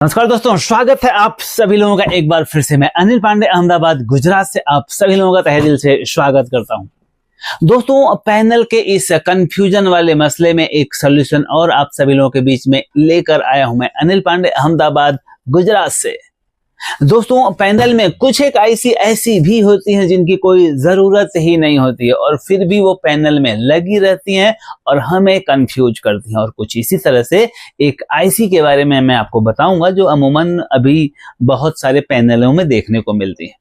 नमस्कार दोस्तों, स्वागत है आप सभी लोगों का एक बार फिर से। मैं अनिल पांडे अहमदाबाद गुजरात से आप सभी लोगों का तहे दिल से स्वागत करता हूं। दोस्तों, पैनल के इस कंफ्यूजन वाले मसले में एक सॉल्यूशन और आप सभी लोगों के बीच में लेकर आया हूं मैं, अनिल पांडे अहमदाबाद गुजरात से। दोस्तों, पैनल में कुछ एक आईसी ऐसी भी होती हैं जिनकी कोई जरूरत ही नहीं होती है और फिर भी वो पैनल में लगी रहती हैं और हमें कंफ्यूज करती हैं। और कुछ इसी तरह से एक आईसी के बारे में मैं आपको बताऊंगा जो अमूमन अभी बहुत सारे पैनलों में देखने को मिलती है।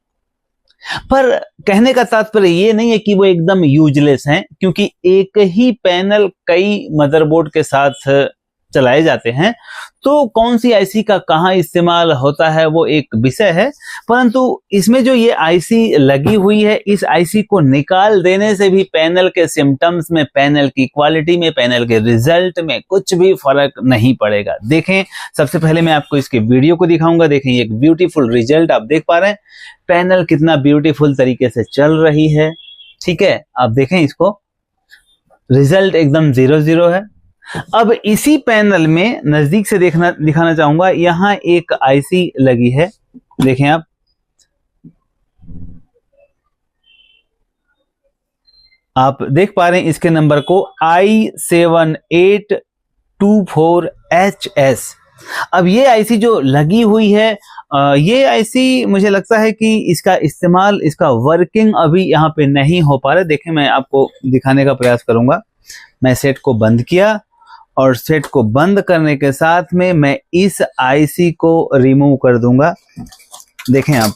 पर कहने का तात्पर्य ये नहीं है कि वो एकदम यूजलेस हैं, क्योंकि एक ही पैनल कई मदरबोर्ड के साथ चलाए जाते हैं। तो कौन सी आईसी का कहां इस्तेमाल होता है वो एक विषय है, परंतु इसमें जो ये आईसी लगी हुई है, इस आईसी को निकाल देने से भी पैनल के सिम्टम्स में, पैनल की क्वालिटी में, पैनल के रिजल्ट में कुछ भी फर्क नहीं पड़ेगा। देखें, सबसे पहले मैं आपको इसके वीडियो को दिखाऊंगा। देखें, एक ब्यूटीफुल रिजल्ट आप देख पा रहे हैं, पैनल कितना ब्यूटीफुल तरीके से चल रही है। ठीक है, आप देखें इसको, रिजल्ट एकदम 0-0 है। अब इसी पैनल में नजदीक से दिखाना चाहूंगा, यहां एक आईसी लगी है। देखें आप देख पा रहे हैं इसके नंबर को I7824HS। अब ये आईसी जो लगी हुई है, ये आईसी मुझे लगता है कि इसका इस्तेमाल, इसका वर्किंग अभी यहाँ पे नहीं हो पा रहा है। देखें, मैं आपको दिखाने का प्रयास करूंगा। मैं सेट को बंद किया और सेट को बंद करने के साथ में मैं इस आईसी को रिमूव कर दूंगा। देखें आप,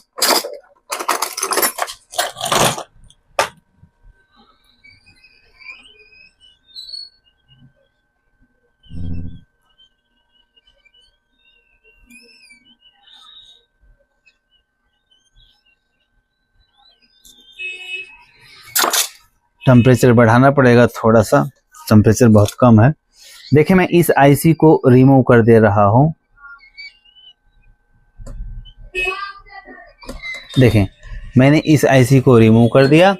टेम्परेचर बढ़ाना पड़ेगा थोड़ा सा, टेम्परेचर बहुत कम है। देखें, मैं इस आईसी को रिमूव कर दे रहा हूं। देखें, मैंने इस आईसी को रिमूव कर दिया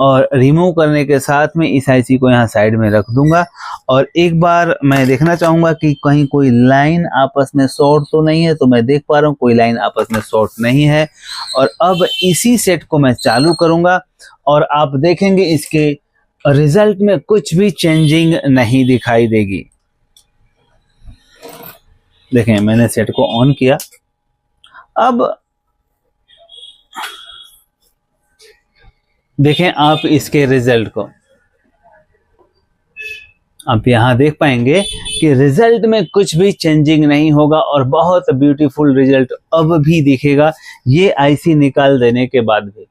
और रिमूव करने के साथ में इस आईसी को यहां साइड में रख दूंगा। और एक बार मैं देखना चाहूंगा कि कहीं कोई लाइन आपस में शॉर्ट तो नहीं है। तो मैं देख पा रहा हूं कोई लाइन आपस में शॉर्ट नहीं है। और अब इसी सेट को मैं चालू करूंगा और आप देखेंगे इसके रिजल्ट में कुछ भी चेंजिंग नहीं दिखाई देगी। देखें, मैंने सेट को ऑन किया। अब देखें आप इसके रिजल्ट को, आप यहां देख पाएंगे कि रिजल्ट में कुछ भी चेंजिंग नहीं होगा और बहुत ब्यूटीफुल रिजल्ट अब भी दिखेगा, ये आईसी निकाल देने के बाद भी।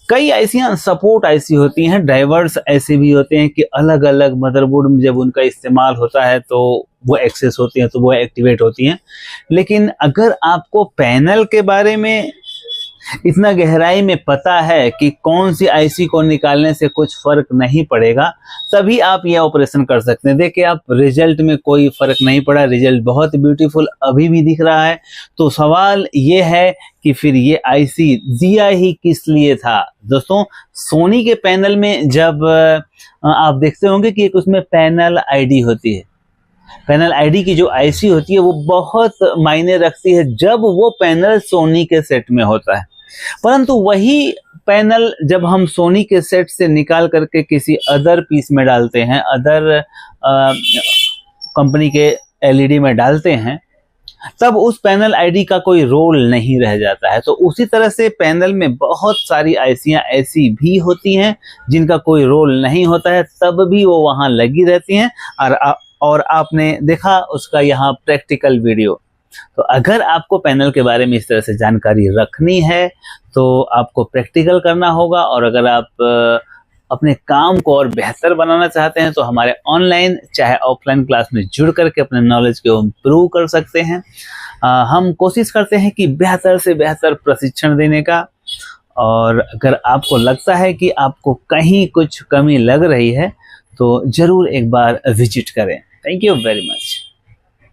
कई आईसियां सपोर्ट आईसी होती हैं, ड्राइवर्स ऐसे भी होते हैं कि अलग अलग मदरबोर्ड में जब उनका इस्तेमाल होता है तो वो एक्सेस होती हैं, तो वो एक्टिवेट होती हैं। लेकिन अगर आपको पैनल के बारे में इतना गहराई में पता है कि कौन सी आईसी को निकालने से कुछ फर्क नहीं पड़ेगा, तभी आप यह ऑपरेशन कर सकते हैं। देखिए आप, रिजल्ट में कोई फर्क नहीं पड़ा, रिजल्ट बहुत ब्यूटीफुल अभी भी दिख रहा है। तो सवाल ये है कि फिर ये आईसी दिया ही किस लिए था। दोस्तों, सोनी के पैनल में जब आप देखते होंगे कि एक उसमें पैनल आईडी होती है, पैनल आईडी की जो आईसी होती है वो बहुत मायने रखती है जब वो पैनल सोनी के सेट में होता है। परंतु वही पैनल जब हम सोनी के सेट से निकाल करके किसी अदर पीस में डालते हैं, अदर कंपनी के एलईडी में डालते हैं, तब उस पैनल आईडी का कोई रोल नहीं रह जाता है। तो उसी तरह से पैनल में बहुत सारी आईसियां ऐसी भी होती हैं जिनका कोई रोल नहीं होता है, तब भी वो वहां लगी रहती हैं। और आपने देखा उसका यहाँ प्रैक्टिकल वीडियो। तो अगर आपको पैनल के बारे में इस तरह से जानकारी रखनी है तो आपको प्रैक्टिकल करना होगा। और अगर आप अपने काम को और बेहतर बनाना चाहते हैं तो हमारे ऑनलाइन चाहे ऑफलाइन क्लास में जुड़ करके अपने नॉलेज को इम्प्रूव कर सकते हैं। हम कोशिश करते हैं कि बेहतर से बेहतर प्रशिक्षण देने का। और अगर आपको लगता है कि आपको कहीं कुछ कमी लग रही है तो जरूर एक बार विजिट करें। Thank you very much.